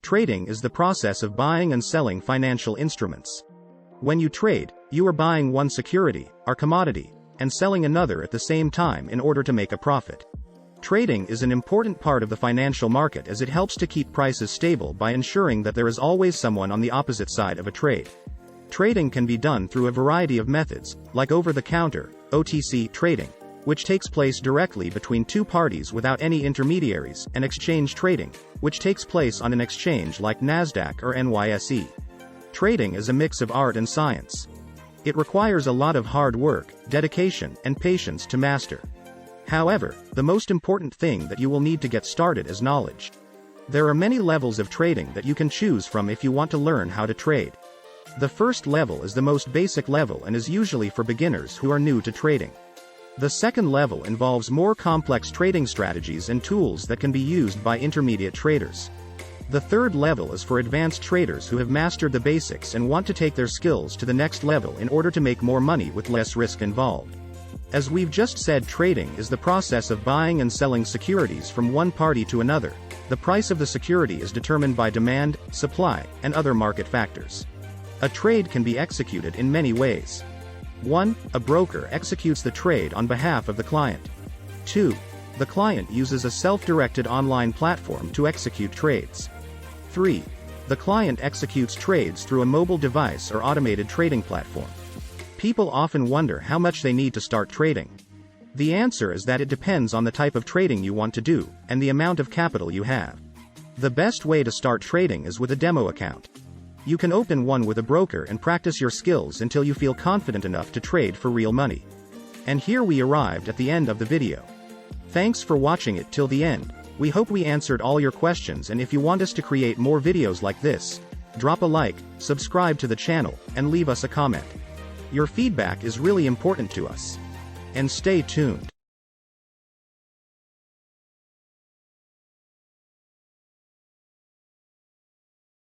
Trading is the process of buying and selling financial instruments. When you trade, you are buying one security, or commodity, and selling another at the same time in order to make a profit. Trading is an important part of the financial market as it helps to keep prices stable by ensuring that there is always someone on the opposite side of a trade. Trading can be done through a variety of methods, like over-the-counter, OTC trading, which takes place directly between two parties without any intermediaries, and exchange trading, which takes place on an exchange like Nasdaq or NYSE. Trading is a mix of art and science. It requires a lot of hard work, dedication, and patience to master. However, the most important thing that you will need to get started is knowledge. There are many levels of trading that you can choose from if you want to learn how to trade. The first level is the most basic level and is usually for beginners who are new to trading. The second level involves more complex trading strategies and tools that can be used by intermediate traders. The third level is for advanced traders who have mastered the basics and want to take their skills to the next level in order to make more money with less risk involved. As we've just said, trading is the process of buying and selling securities from one party to another. The price of the security is determined by demand, supply, and other market factors. A trade can be executed in many ways. 1. A broker executes the trade on behalf of the client. 2. The client uses a self-directed online platform to execute trades. 3. The client executes trades through a mobile device or automated trading platform. People often wonder how much they need to start trading. The answer is that it depends on the type of trading you want to do, and the amount of capital you have. The best way to start trading is with a demo account. You can open one with a broker and practice your skills until you feel confident enough to trade for real money. And here we arrived at the end of the video. Thanks for watching it till the end. We hope we answered all your questions, and if you want us to create more videos like this, drop a like, subscribe to the channel, and leave us a comment. Your feedback is really important to us. And stay tuned.